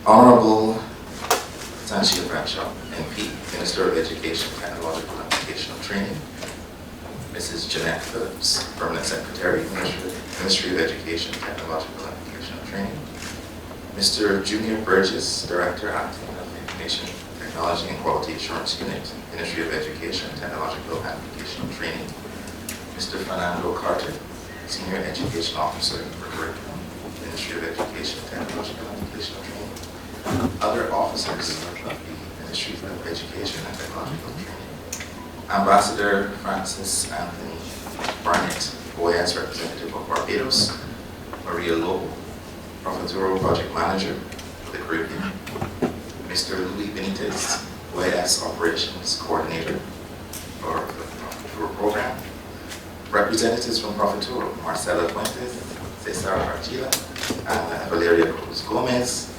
Honorable Sanchia Bradshaw, MP, Minister of Education, Technological and Vocational Training. Mrs. Jeanette Phillips, Permanent Secretary, Ministry of Education, Technological and Vocational Training. Mr. Junior Burgess, Director Acting of the Information Technology and Quality Assurance Unit, Ministry of Education, Technological and Vocational Training. Mr. Fernando Carter, Senior Education Officer for Curriculum, Ministry of Education, Technological and Vocational Training. Other officers of the Ministry of Education and Technological Training. Ambassador Francis Anthony Barnett, OAS Representative of Barbados. Maria Lobo, Profuturo Project Manager for the Caribbean. Mr. Louis Benitez, OAS Operations Coordinator for the Profuturo Program. Representatives from Profuturo, Marcela Fuentes, Cesar Archila, and Valeria Cruz Gomez.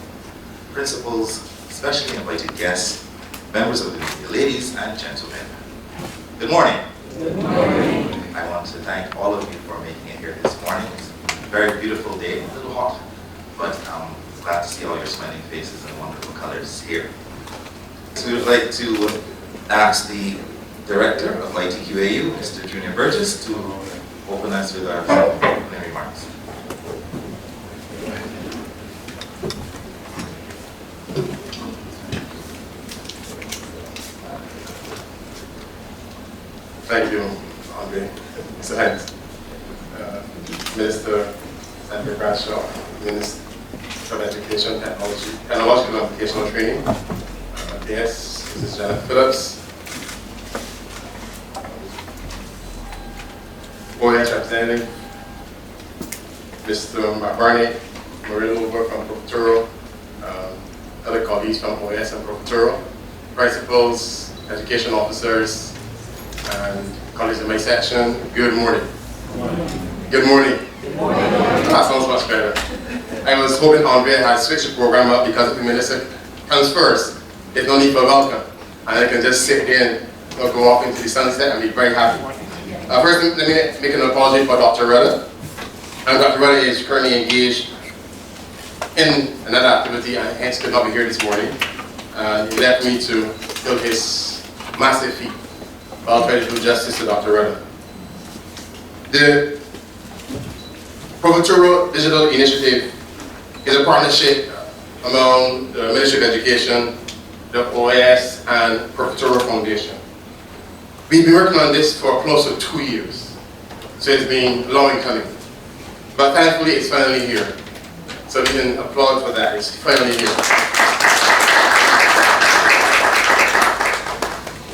Principals, specially invited guests, members of the media, ladies and gentlemen. Good morning. Good morning. I want to thank all of you for making it here this morning. It's a very beautiful day, a little hot, but I'm glad to see all your smiling faces and wonderful colors here. So we would like to ask the Director of ITQAU, Mr. Junior Burgess, to open us with our opening remarks. Thank you, Andre. Excellent. Minister Sanchia Bradshaw, Minister of Education, Technological and Vocational Training. Yes, Mrs. Janet Phillips. OAS Representative, Mr. Barnett, Maria Lobo from Profuturo, other colleagues from OAS and Profuturo, principals, education officers, and colleagues in my section, good morning. Good morning. Good morning. That sounds much better. I was hoping Andre had switched the program up because if the minister comes first, there's no need for a welcome. And I can just sit there and go off into the sunset and be very happy. First, let me make an apology for Dr. Rudder. And Dr. Rudder is currently engaged in another activity and hence could not be here this morning. He left me to fill his massive feat. I'll try to do justice to Dr. Rudder. The Profuturo Digital Initiative is a partnership among the Ministry of Education, the OAS, and Profuturo Foundation. We've been working on this for close to 2 years, so it's been long in coming. But thankfully, it's finally here. So we can applaud for that. It's finally here.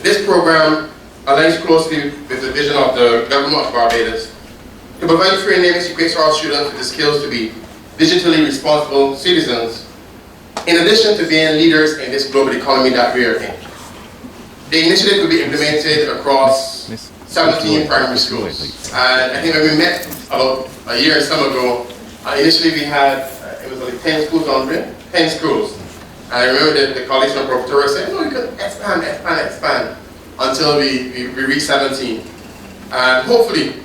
This program aligns closely with the vision of the government of Barbados to provide training to equip our students with the skills to be digitally responsible citizens, in addition to being leaders in this global economy that we are in. The initiative will be implemented across 17 primary schools. And I think when we met about a year and some ago, initially we had, it was like 10 schools on there, 10 schools. And I remember that the colleagues from Profuturo said, no, we could expand, until we reach 17. And hopefully,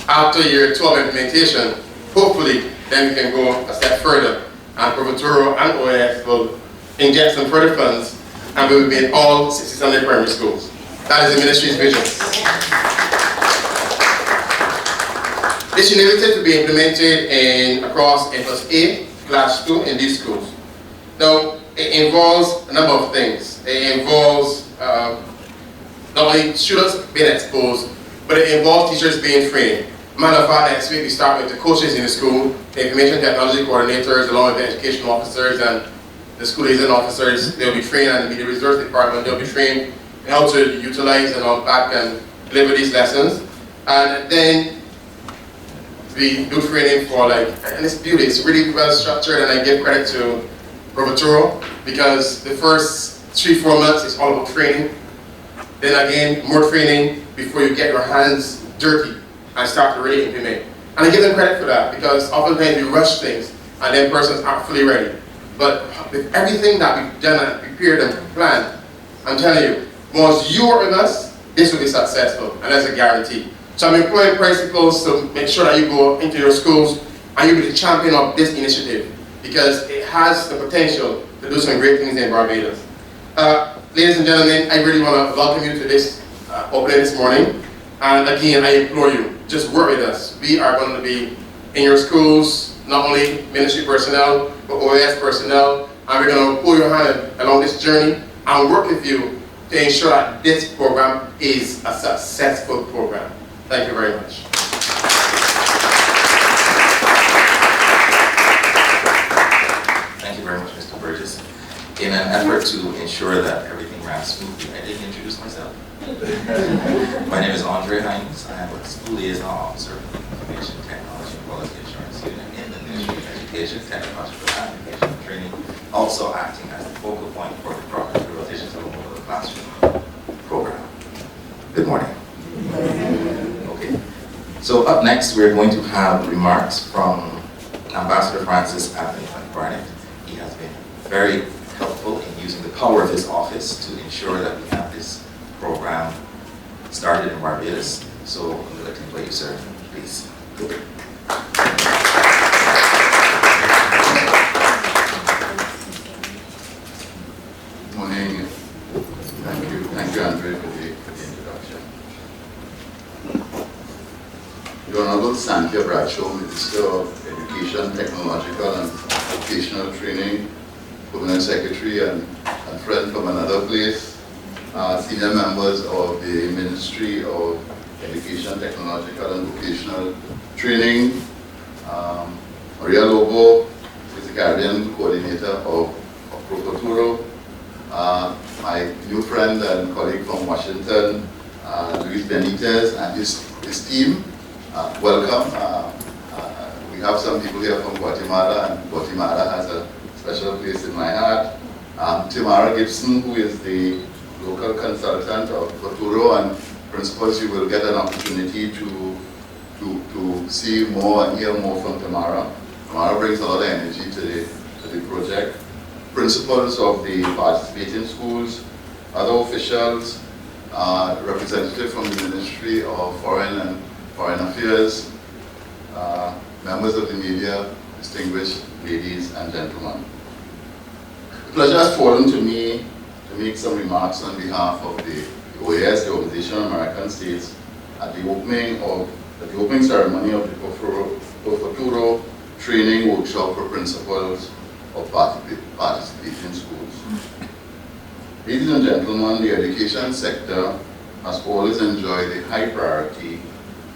after year 12 implementation, hopefully then we can go a step further. And Profuturo and OAS will inject some further funds and we will be in all 600 primary schools. That is the ministry's vision. This initiative will be implemented across N+8 class 2 in these schools. Now, it involves a number of things. It involves not only students being exposed, but it involves teachers being trained. Matter of fact, next week we start with the coaches in the school, the information technology coordinators, along with the education officers and the school liaison officers. They'll be trained, and the media resource department, they'll be trained in how to utilize and unpack and deliver these lessons. And then we do training for and it's beauty, it's really well structured, and I give credit to Profuturo because the first 3-4 months is all about training. Then again, more training before you get your hands dirty and start to really implement. And I give them credit for that because oftentimes we rush things and then persons aren't fully ready. But with everything that we've done and prepared and planned, I'm telling you, once you work with us, this will be successful, and that's a guarantee. So I'm employing principals to make sure that you go into your schools and you be the champion of this initiative because it has the potential to to do some great things in Barbados. Ladies and gentlemen, I really want to welcome you to this opening this morning. And again, I implore you, just work with us. We are going to be in your schools, not only ministry personnel, but OAS personnel. And we're going to pull your hand along this journey and work with you to ensure that this program is a successful program. Thank you very much. Thank you very much, Mr. Burgess. In an effort to ensure that everything ran smoothly, I didn't introduce myself. My name is Andre Hines. I am a school liaison officer for the Information Technology and Quality Assurance Unit in the Ministry of Education, Technological Application and Training, also acting as the focal point for the Profuturo Digital Mobile Classroom program. Good morning. Okay. So up next, we're going to have remarks from Ambassador Francis Anthony Barnett. He has been very helpful in using the power of his office to ensure that we have this program started in Barbados. So I'm going to invite you, sir, please. Good morning. Thank you, Andre, for the introduction. The Honorable Santia Bradshaw, Minister of Education, Technological and Vocational Training, Permanent Secretary and friend from another place, senior members of the Ministry of Education, Technological and Vocational Training, Maria Lobo, who is the Caribbean Coordinator of Profuturo, my new friend and colleague from Washington, Luis Benitez, and his team. Welcome. We have some people here from Guatemala, and Guatemala has a special place in my heart. Tamara Gibson, who is the local consultant of Profuturo, and principals, you will get an opportunity to see more and hear more from Tamara. Tamara brings a lot of energy to the project. Principals of the participating schools, other officials, representatives from the Ministry of Foreign Affairs, members of the media, distinguished ladies and gentlemen. The pleasure has fallen to me to make some remarks on behalf of the OAS, the Organization of American States, at the opening ceremony of the Profuturo Training Workshop for Principals of Participating Schools. Ladies and gentlemen, the education sector has always enjoyed a high priority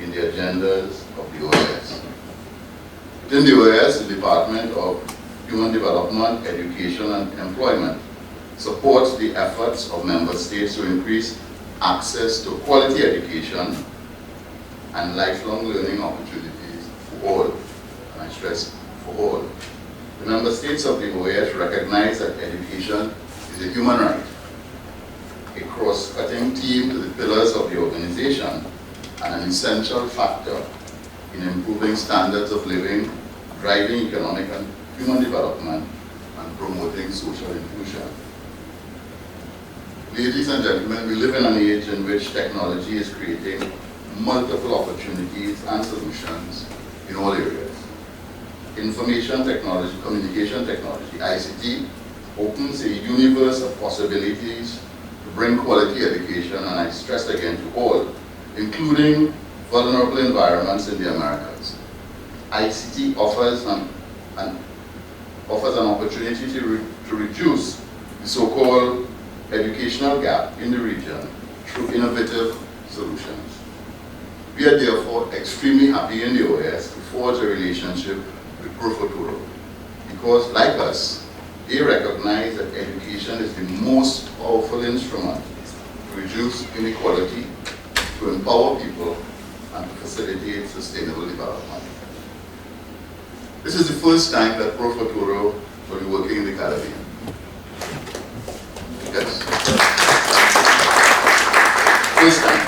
in the agendas of the OAS. Within the OAS, the Department of Human Development, Education and Employment supports the efforts of member states to increase access to quality education and lifelong learning opportunities for all, and I stress for all. The member states of the OAS recognize that education is a human right, a cross-cutting theme to the pillars of the organization, and an essential factor in improving standards of living, driving economic and human development, and promoting social inclusion. Ladies and gentlemen, we live in an age in which technology is creating multiple opportunities and solutions in all areas. Information technology, communication technology, ICT, opens a universe of possibilities to bring quality education, and I stress again, to all, including vulnerable environments in the Americas. ICT offers an opportunity to reduce the so-called educational gap in the region through innovative solutions. We are therefore extremely happy in the OAS to forge a relationship with Profuturo, because like us, they recognize that education is the most powerful instrument to reduce inequality, to empower people, and to facilitate sustainable development. This is the first time that Profuturo will be working in the Caribbean. Yes. First time.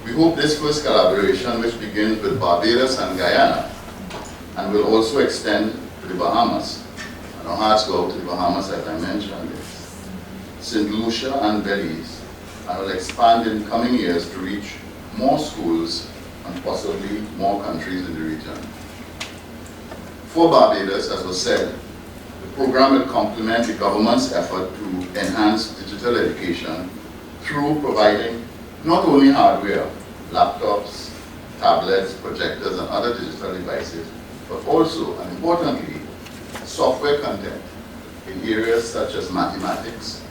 We hope this first collaboration, which begins with Barbados and Guyana, and will also extend to the Bahamas, and our hearts go out to the Bahamas, as I mentioned, St. Lucia and Belize, and will expand in coming years to reach more schools and possibly more countries in the region. For Barbados, as was said, the program will complement the government's effort to enhance digital education through providing not only hardware, laptops, tablets, projectors, and other digital devices, but also, and importantly, software content in areas such as mathematics,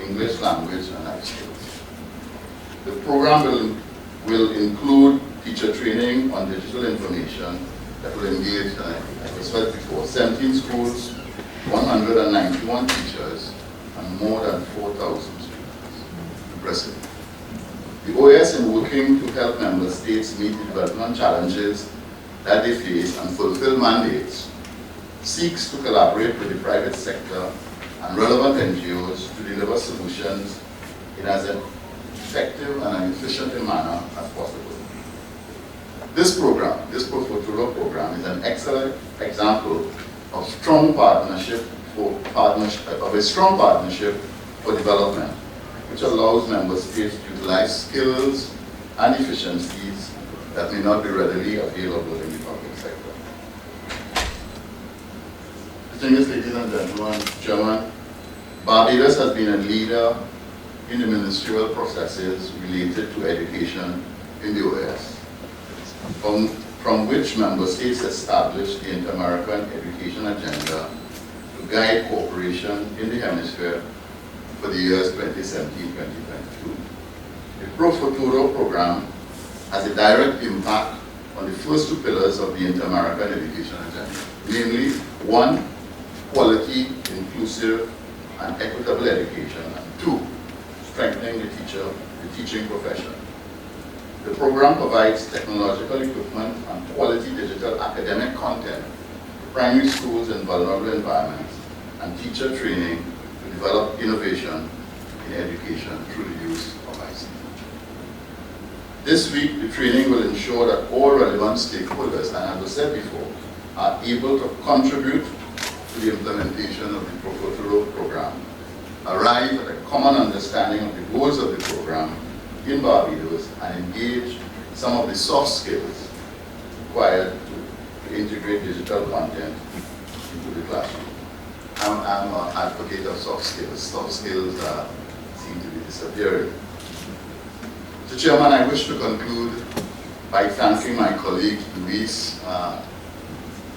English language, and life skills. The program will include teacher training on digital information that will engage, as I said before, 17 schools, 191 teachers, and more than 4,000 students. Impressive. The OAS, in working to help member states meet the development challenges that they face and fulfill mandates, seeks to collaborate with the private sector and relevant NGOs to deliver solutions in as effective and an efficient manner as possible. This program, this Profuturo program, is an excellent example of a strong partnership for development, which allows member states to utilize skills and efficiencies that may not be readily available in the public sector. Distinguished ladies and gentlemen, Chairman, Barbados has been a leader in the ministerial processes related to education in the OAS, from which member states established the Inter-American Education Agenda to guide cooperation in the hemisphere for the years 2017-2022. The Profuturo program has a direct impact on the first two pillars of the Inter-American Education Agenda, namely, one, quality, inclusive, and equitable education, and two, strengthening the teaching profession. The program provides technological equipment and quality digital academic content to primary schools in vulnerable environments and teacher training to develop innovation in education through the use of ICT. This week, the training will ensure that all relevant stakeholders, and as I said before, are able to contribute to the implementation of the Profuturo program, arrive at a common understanding of the goals of the program in Barbados, and engage some of the soft skills required to integrate digital content into the classroom. I'm an advocate of soft skills. Soft skills seem to be disappearing. So, Chairman, I wish to conclude by thanking my colleague, Luis,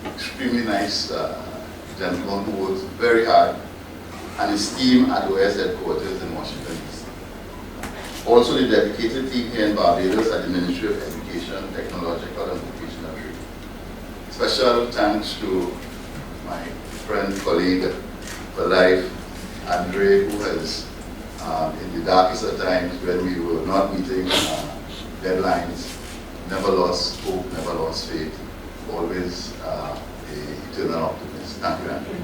extremely nice gentleman who works very hard, and his team at OAS headquarters in Washington, D.C. Also the dedicated team here in Barbados at the Ministry of Education, Technological and Vocational Training. Special thanks to my friend, colleague for life, Andre, who has, in the darkest of times when we were not meeting deadlines, never lost hope, never lost faith, always an eternal optimist. Thank you, Andre.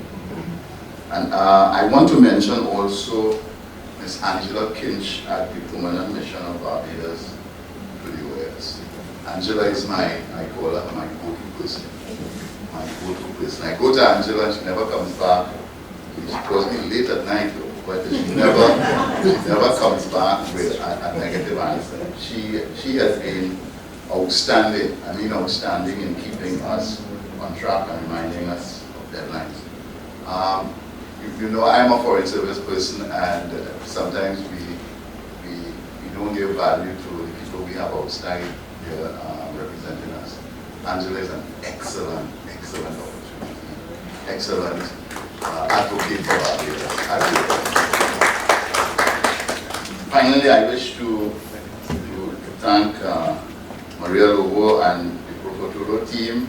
And I want to mention also Ms. Angela Kinch at the Permanent Mission of Barbados to the OAS. Angela is I call her my go-to person. My go-to person. I go to Angela and she never comes back. She calls me late at night, but she never comes back with a negative answer. She has been outstanding, I mean outstanding, in keeping us on track and reminding us of deadlines. You know, I'm a foreign service person, and sometimes we don't give value to the people we have outside here representing us. Angela is an excellent opportunity, excellent advocate for Barbados. Finally, I wish to thank Maria Lobo and the Profuturo team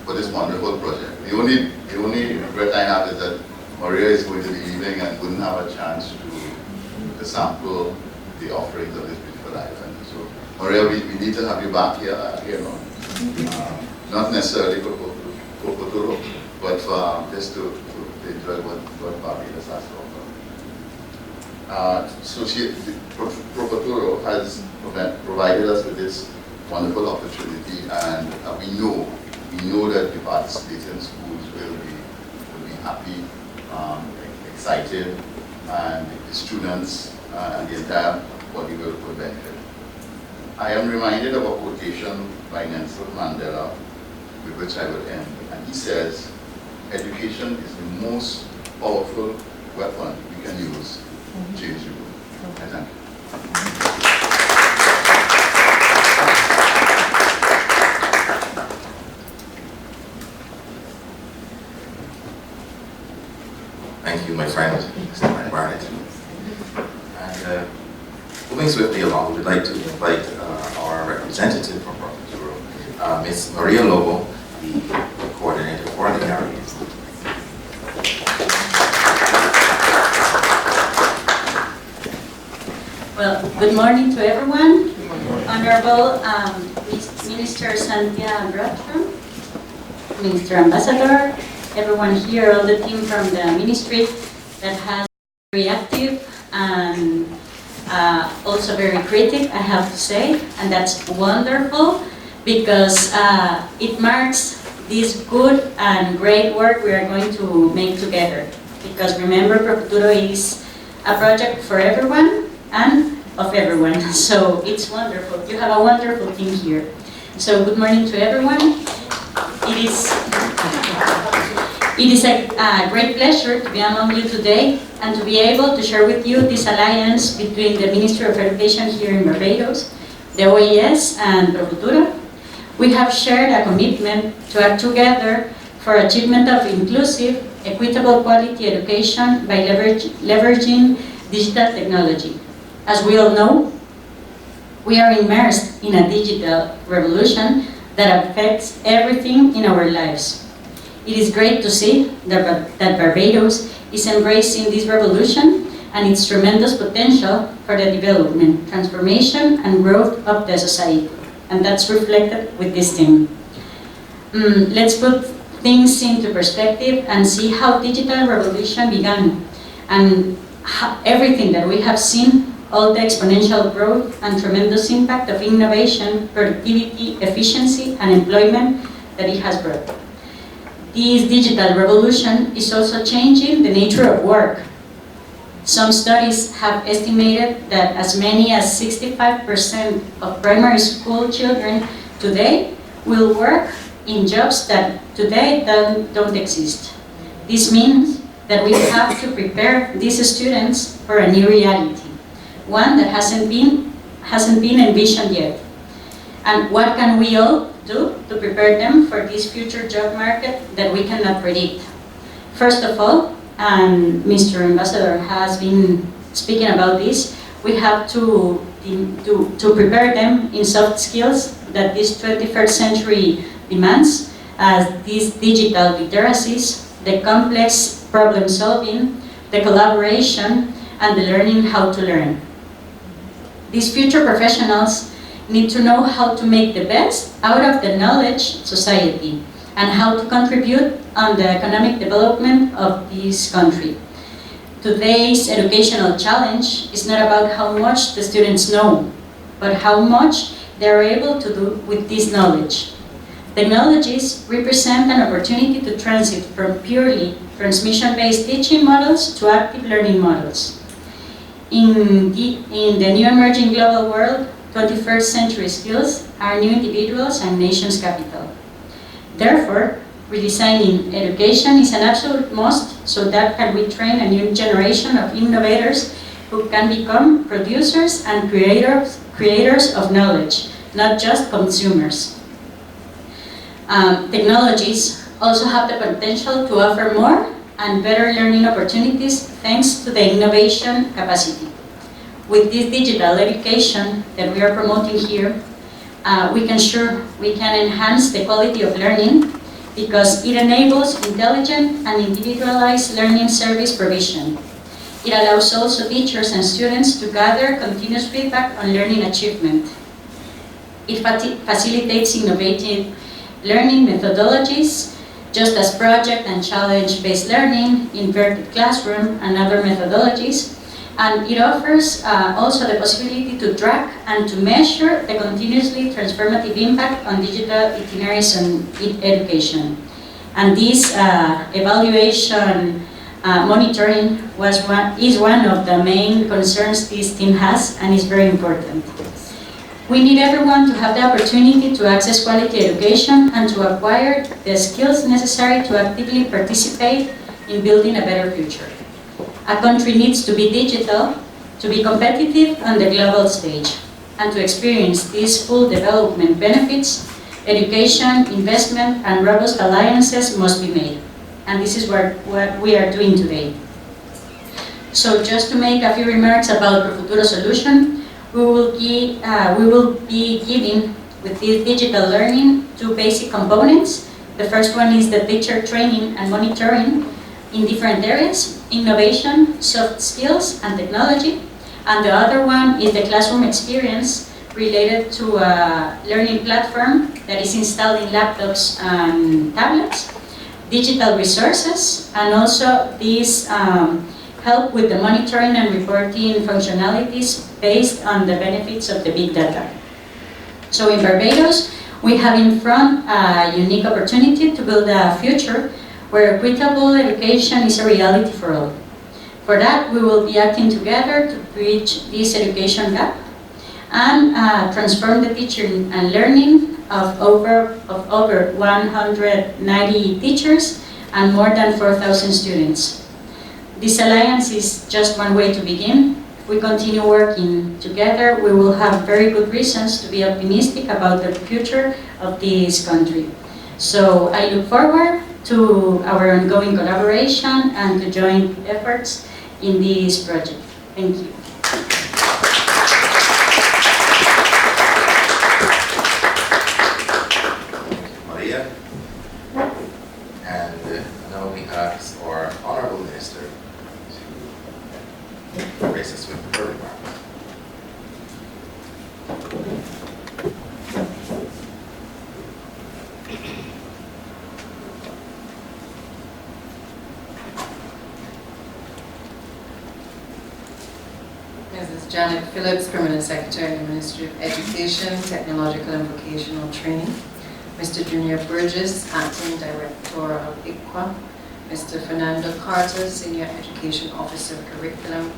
for this wonderful project. The only regret I have is that Maria is going to be leaving and wouldn't have a chance to sample the offerings of this beautiful island. So, Maria, we need to have you back here, not necessarily for Profuturo, but just to enjoy what Barbados has to offer. So Profuturo has provided us with this wonderful opportunity, and we know that the participating schools will be happy, excited, and the students and the entire body will benefit. I am reminded of a quotation by Nelson Mandela, with which I will end. And he says, education is the most powerful weapon we can use to change the world. I thank you. Thank you, my friend, Mr. Barnett. And moving swiftly along, we'd like to invite our representative from Profuturo, Ms. Maria Lobo, the coordinator for the area. Well, good morning to everyone. Honorable Minister Santia Bratram, Minister Ambassador, everyone here, all the team from the ministry that has been very active and also very critic, I have to say, and that's wonderful because it marks this good and great work we are going to make together. Because remember, Profuturo is a project for everyone and of everyone, so it's wonderful. You have a wonderful team here. So good morning to everyone. It is a great pleasure to be among you today and to be able to share with you this alliance between the Ministry of Education here in Barbados, the OAS and Profuturo. We have shared a commitment to act together for achievement of inclusive, equitable quality education by leveraging digital technology. As we all know, we are immersed in a digital revolution that affects everything in our lives. It is great to see that Barbados is embracing this revolution and its tremendous potential for the development, transformation, and growth of the society. And that's reflected with this theme. Let's put things into perspective and see how digital revolution began and everything that we have seen, all the exponential growth and tremendous impact of innovation, productivity, efficiency, and employment that it has brought. This digital revolution is also changing the nature of work. Some studies have estimated that as many as 65% of primary school children today will work in jobs that today don't exist. This means that we have to prepare these students for a new reality, one that hasn't been envisioned yet. And what can we all do to prepare them for this future job market that we cannot predict? First of all, and Mr. Ambassador has been speaking about this, we have to prepare them in soft skills that this 21st century demands, as these digital literacies, the complex problem solving, the collaboration, and the learning how to learn. These future professionals need to know how to make the best out of the knowledge society and how to contribute on the economic development of this country. Today's educational challenge is not about how much the students know, but how much they are able to do with this knowledge. Technologies represent an opportunity to transit from purely transmission-based teaching models to active learning models. In the new emerging global world, 21st century skills are new individuals and nations' capital. Therefore, redesigning education is an absolute must so that can we train a new generation of innovators who can become producers and creators of knowledge, not just consumers. Technologies also have the potential to offer more and better learning opportunities thanks to the innovation capacity. With this digital education that we are promoting here, we can enhance the quality of learning because it enables intelligent and individualized learning service provision. It allows also teachers and students to gather continuous feedback on learning achievement. It facilitates innovative learning methodologies, just as project and challenge-based learning, inverted classroom, and other methodologies. And it offers also the possibility to track and to measure the continuously transformative impact on digital itineraries and education. And this evaluation monitoring is one of the main concerns this team has and is very important. We need everyone to have the opportunity to access quality education and to acquire the skills necessary to actively participate in building a better future. A country needs to be digital to be competitive on the global stage, and to experience these full development benefits, education, investment, and robust alliances must be made. And this is what we are doing today. So just to make a few remarks about Profuturo solution, we will be giving with this digital learning 2 basic components. The first one is the teacher training and monitoring in different areas, innovation, soft skills, and technology. And the other one is the classroom experience related to a learning platform that is installed in laptops and tablets, digital resources, and also these help with the monitoring and reporting functionalities based on the benefits of the big data. So in Barbados, we have in front a unique opportunity to build a future where equitable education is a reality for all. For that, we will be acting together to bridge this education gap and transform the teaching and learning of over 190 teachers and more than 4,000 students. This alliance is just one way to begin. If we continue working together, we will have very good reasons to be optimistic about the future of this country. So I look forward to our ongoing collaboration and to joint efforts in this project. Thank you. Maria. And now we ask our Honorable Minister to grace us with her remarks. Mrs. Janet Phillips, Permanent Secretary in the Ministry of Education, Technological and Vocational Training. Mr. Junior Burgess, Acting Director of ICWA. Mr. Fernando Carter, Senior Education Officer Curriculum.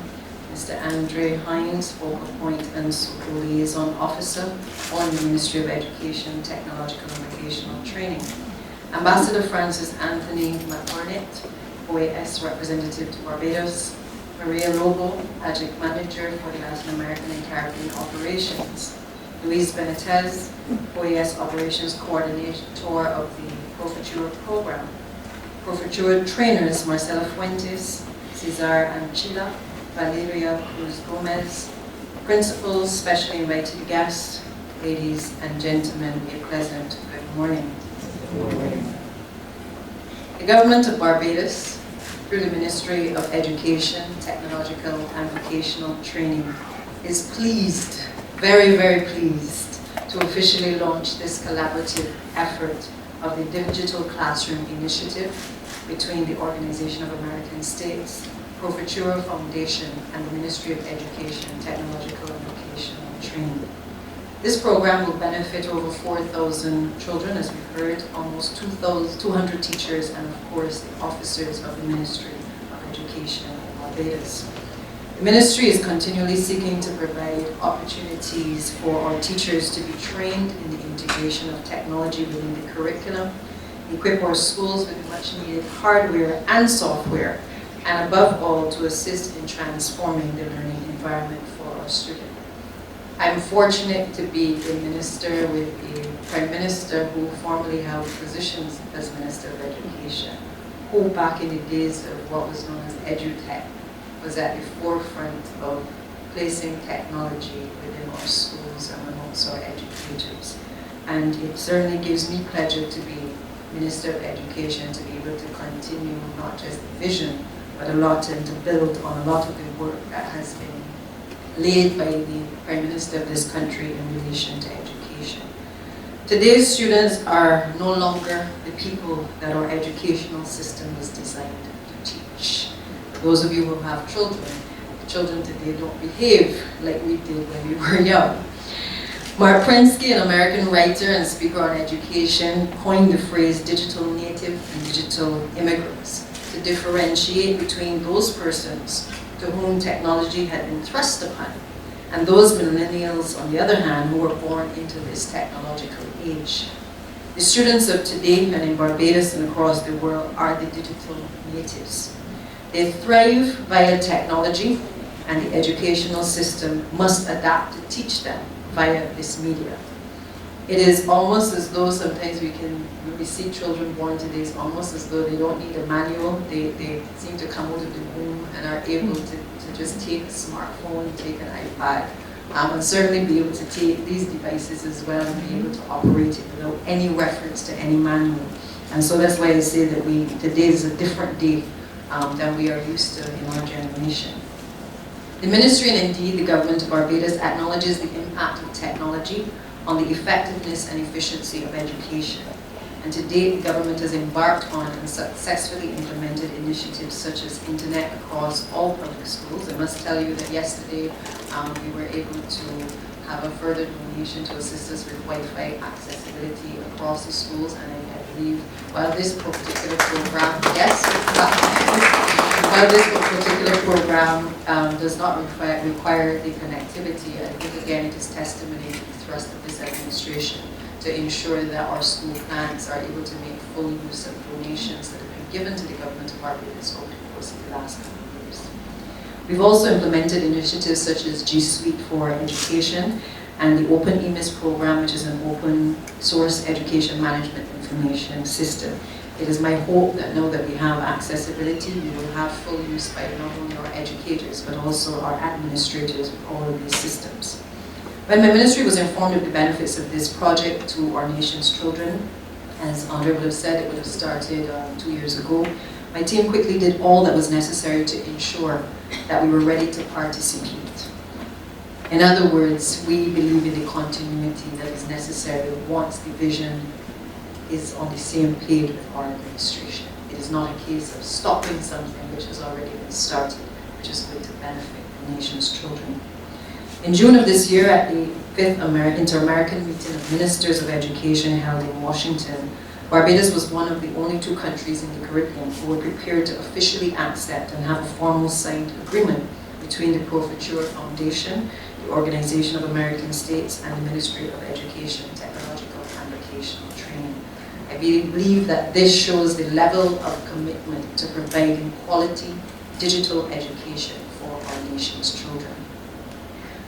Mr. Andre Hines, Focal Point and School Liaison Officer on the Ministry of Education, Technological and Vocational Training. Ambassador Francis Anthony McBurnett, OAS Representative to Barbados. Maria Robo, Adjunct Manager for the Latin American and Caribbean Operations. Luis Benitez, OAS Operations Coordinator of the Profuturo Program. Profuturo Trainers, Marcela Fuentes, Cesar Anchila, Valeria Cruz Gomez. Principals, specially invited guests, ladies and gentlemen, a pleasant good morning. Good morning. The Government of Barbados, through the Ministry of Education, Technological and Vocational Training, is pleased, very, very pleased, to officially launch this collaborative effort of the Digital Classroom Initiative between the Organization of American States, Profuturo Foundation, and the Ministry of Education, Technological and Vocational Training. This program will benefit over 4,000 children, as we've heard, almost 200 teachers, and of course the officers of the Ministry of Education in Barbados. The Ministry is continually seeking to provide opportunities for our teachers to be trained in the integration of technology within the curriculum, equip our schools with much needed hardware and software, and above all, to assist in transforming the learning environment for our students. I'm fortunate to be a minister with a Prime Minister who formerly held positions as Minister of Education, who back in the days of what was known as EduTech, was at the forefront of placing technology within our schools and amongst our educators. And it certainly gives me pleasure to be Minister of Education, to be able to continue not just the vision, but a lot, and to build on a lot of the work that has been laid by the Prime Minister of this country in relation to education. Today's students are no longer the people that our educational system was designed to teach. For those of you who have children, the children today don't behave like we did when we were young. Mark Prensky, an American writer and speaker on education, coined the phrase digital native and digital immigrants to differentiate between those persons to whom technology had been thrust upon, and those millennials, on the other hand, who were born into this technological age. The students of today and in Barbados and across the world are the digital natives. They thrive via technology, and the educational system must adapt to teach them via this media. It is almost as though sometimes when we see children born today, it's almost as though they don't need a manual. They seem to come out of the womb and are able to just take a smartphone, take an iPad, and certainly be able to take these devices as well and be able to operate it without any reference to any manual. And so that's why I say that today is a different day than we are used to in our generation. The ministry and indeed the government of Barbados acknowledges the impact of technology on the effectiveness and efficiency of education. And to date, the government has embarked on and successfully implemented initiatives such as internet across all public schools. I must tell you that yesterday we were able to have a further donation to assist us with Wi-Fi accessibility across the schools, and I believe while this particular program, while this particular program does not require the connectivity, I think again it is testimony to the thrust of this administration to ensure that our school plans are able to make full use of donations that have been given to the government of Barbados over the course of the last couple of years. We've also implemented initiatives such as G Suite for Education and the Open EMIS program, which is an open source education management information system. It is my hope that now that we have accessibility, we will have full use by not only our educators, but also our administrators of all of these systems. When my ministry was informed of the benefits of this project to our nation's children, as Andre would have said, it would have started 2 years ago, my team quickly did all that was necessary to ensure that we were ready to participate. In other words, we believe in the continuity that is necessary once the vision is on the same page with our administration. It is not a case of stopping something which has already been started, which is going to benefit the nation's children. In June of this year, at the 5th Inter-American Meeting of Ministers of Education held in Washington, Barbados was one of the only 2 countries in the Caribbean who were prepared to officially accept and have a formal signed agreement between the Profuturo Foundation, the Organization of American States, and the Ministry of Education, Technological and Vocational Training. I believe that this shows the level of commitment to providing quality digital education for our nation's children.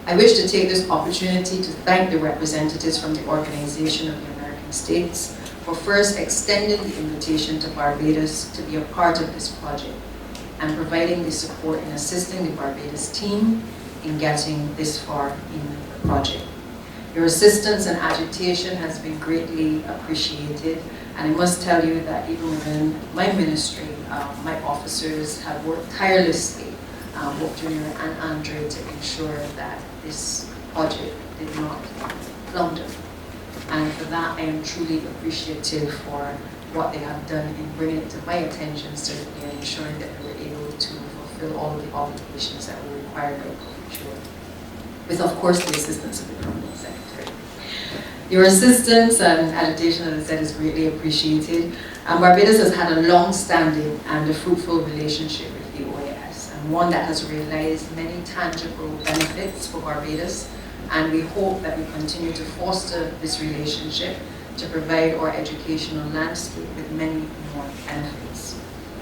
I wish to take this opportunity to thank the representatives from the Organization of the American States for first extending the invitation to Barbados to be a part of this project and providing the support in assisting the Barbados team in getting this far in the project. Your assistance and agitation has been greatly appreciated, and I must tell you that even within my ministry, my officers have worked tirelessly, both Junior and Andre, to ensure that this project did not flounder. And for that, I am truly appreciative for what they have done in bringing it to my attention, certainly, and ensuring that we were able to fulfill all of the obligations that were required by Profuturo, with, of course, the assistance of the Permanent Secretary. Your assistance and agitation, as I said, is greatly appreciated. Barbados has had a long-standing and a fruitful relationship with the OAS, and one that has realized many tangible benefits for Barbados, and we hope that we continue to foster this relationship to provide our educational landscape with many more benefits.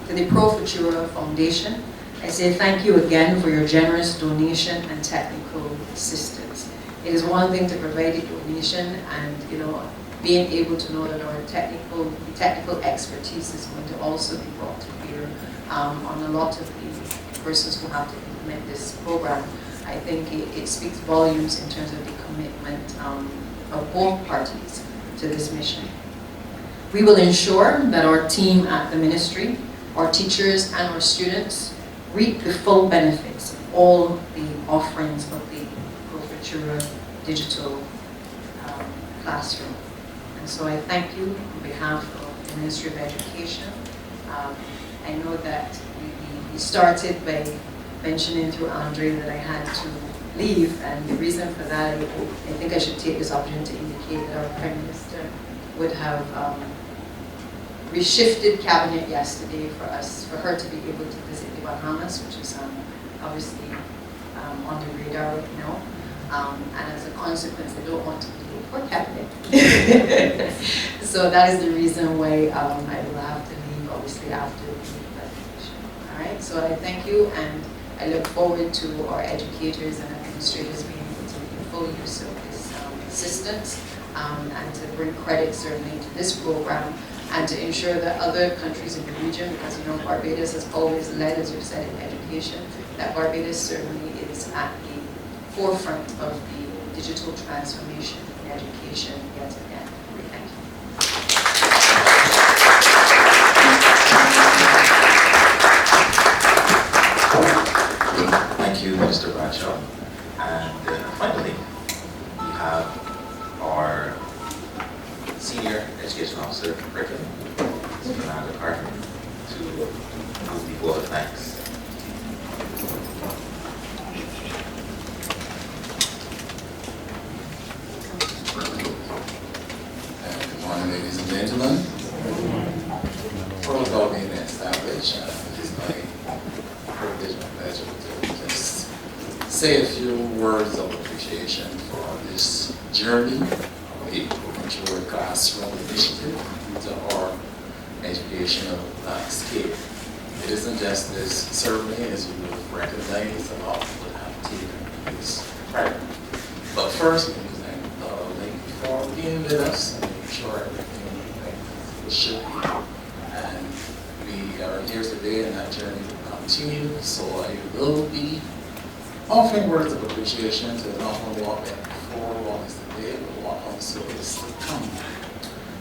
To the Profuturo Foundation, I say thank you again for your generous donation and technical assistance. It is one thing to provide a donation and, being able to know that our technical expertise is going to also be brought to bear on a lot of the persons who have to implement this program. I think it speaks volumes in terms of the commitment of both parties to this mission. We will ensure that our team at the ministry, our teachers and our students reap the full benefits of all the offerings of the Profuturo digital classroom. And so I thank you on behalf of the Ministry of Education. I know that we started by mentioning through Andre that I had to leave, and the reason for that, I think I should take this opportunity to indicate that our Prime Minister would have reshifted cabinet yesterday for her to be able to visit the Bahamas, which is obviously on the radar right now. and as a consequence, they don't want to be a poor cabinet. So that is the reason why I will have to leave, obviously, after the presentation. All right, so I thank you, and I look forward to our educators and administrators being able to make full use of this assistance and to bring credit certainly to this program and to ensure that other countries in the region, because you know Barbados has always led, as you've said, in education, that Barbados certainly is at the forefront of the digital transformation in education yet again. Thank you. Thank you, Minister Bradshaw. And finally, we have our Senior Education Officer, Curriculum, Mr. Fernando Carter, to move the vote of thanks. Good morning, ladies and gentlemen. Protocol being established, it is my privilege and pleasure to just say a few words of appreciation for this journey of a Profuturo classroom initiative to our educational landscape. It isn't just this ceremony, as you will recognize, a lot would have taken this prior. But first, we thank Link for being with us and make sure everything should be. And we are here today, and that journey will continue. So I will be offering words of appreciation to not only what went before, what is today, but what also is to come.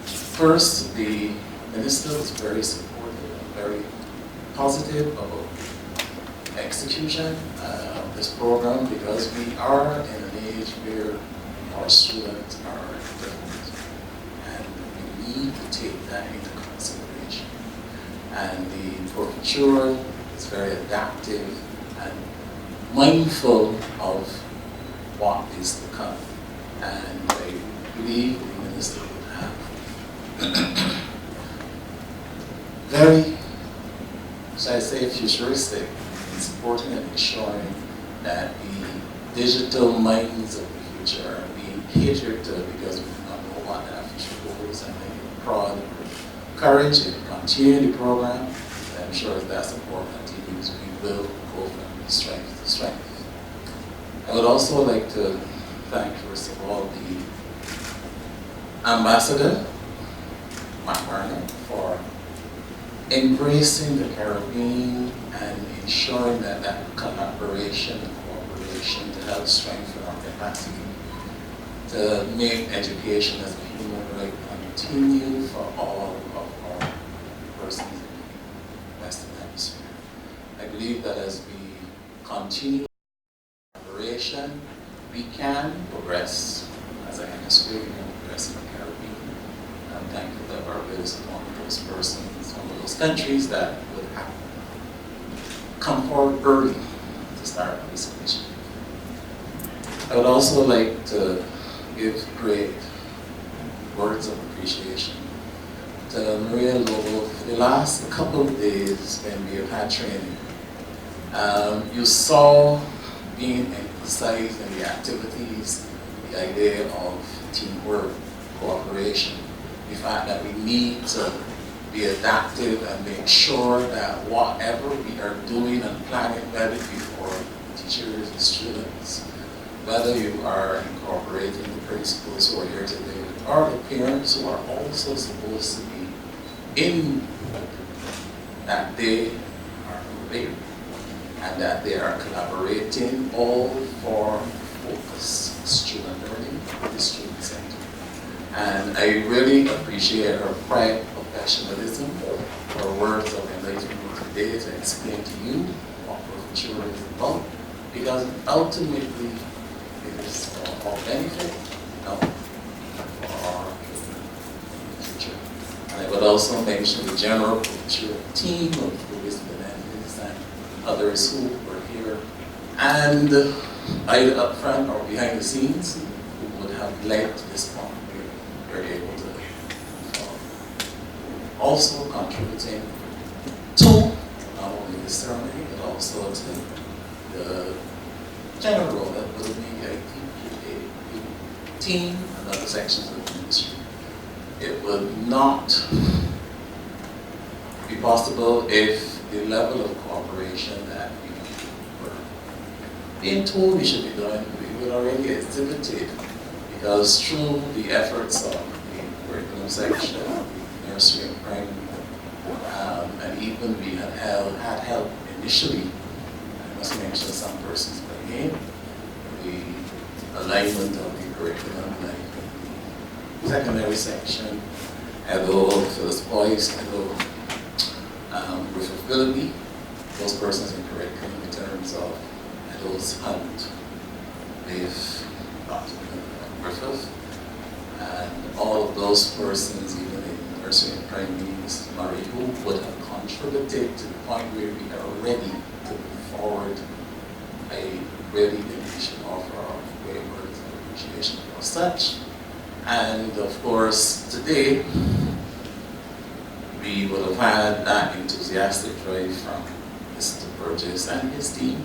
First, the minister was very supportive and very positive about execution of this program, because we are in an age where our students are different, and we need to take that into consideration. And the Profuturo is very adaptive and mindful of what is to come. And I believe the minister would have very, shall I say, futuristic in supporting and ensuring that the digital minds of the future are being catered to, because we do not know what that future holds. And I am proud of courage in continuing the program. And I'm sure as that support continues, we will go from strength to strength. I would also like to thank, first of all, the Ambassador, Mark Warner, for embracing the Caribbean and ensuring that that collaboration and cooperation to help strengthen our capacity to make education as a human right continue for all of our persons in the Western Hemisphere. I believe that as we continue collaboration, we can progress as a hemisphere, we can progress in the Caribbean. I'm thankful that Barbados is one of those persons, one of those countries that would have come forward early to start this initiative. I would also like to give great words of appreciation to Maria Lobo for the last couple of days when we have had training. You saw being emphasized in the activities, the idea of teamwork, cooperation, the fact that we need to be adaptive and make sure that whatever we are doing and planning, whether it be for teachers and students, whether you are incorporating the principals who are here today, or the parents who are also supposed to be in, that they are aware and that they are collaborating all for focused student learning with the student center. And I really appreciate her quiet professionalism, her words of enlightenment today to explain to you what Profuturo is about, because ultimately it is for our benefit, not for our future. And I would also mention the general Profuturo team of Louis Menendez and others who were here, and either up front or behind the scenes, who would have led to this point where we're able to also contributing to not only the ceremony, but also to the general, that will be, I think, 18 and other sections of the ministry. It would not be possible if the level of cooperation that we were being told we should be doing, we would already exhibited, because through the efforts of the curriculum section, the nursery and primary, and even we had help initially, I must mention some persons by name, the alignment of the curriculum, like the secondary section, although Phyllis Boyce, although Griffith Willoughby, those persons in curriculum in terms of those Hunt with Dr. Griffith, and all of those persons, even in nursery and primary, Mrs. Murray, who would have contributed to the point where we are ready to move forward. I really think we should offer our great words of appreciation for such. And of course, today, we would have had that enthusiastic drive from Mr. Burgess and his team,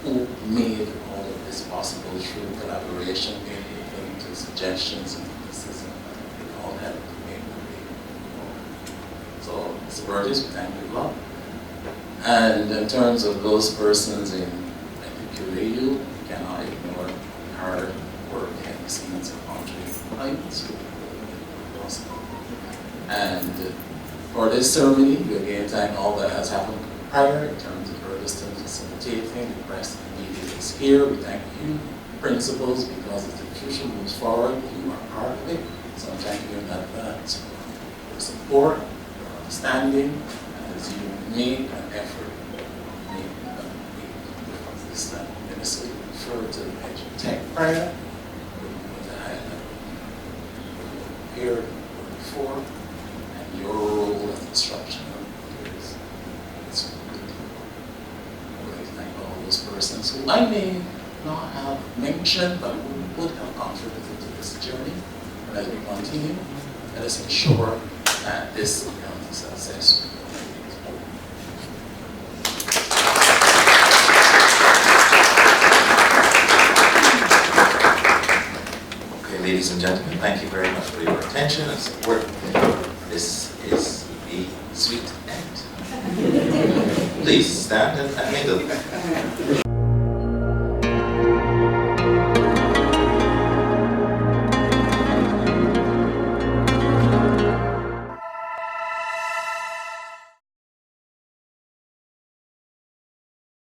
who made all of this possible through collaboration, into suggestions and criticism. They all helped to make the way. So, Mr. Burgess, we thank you a lot. And in terms of those persons in you, we cannot ignore the hard work behind the scenes of Andre Hines. And for this ceremony, we again thank all that has happened prior in terms of Burgeston facilitating. The rest of the media is here. We thank you, principals, because as the future moves forward, you are part of it. So I'm thanking you in advance for your support, your understanding, as you make an effort this ministry referred to EduTech prior, with the high level here before, and your role as instructional leaders. It's I would like to thank all those persons who I may not have mentioned, but who would have contributed to this journey. And as we continue, let us ensure that this becomes a success. Ladies and gentlemen, thank you very much for your attention and support. This is the sweet end. Please stand and mingle.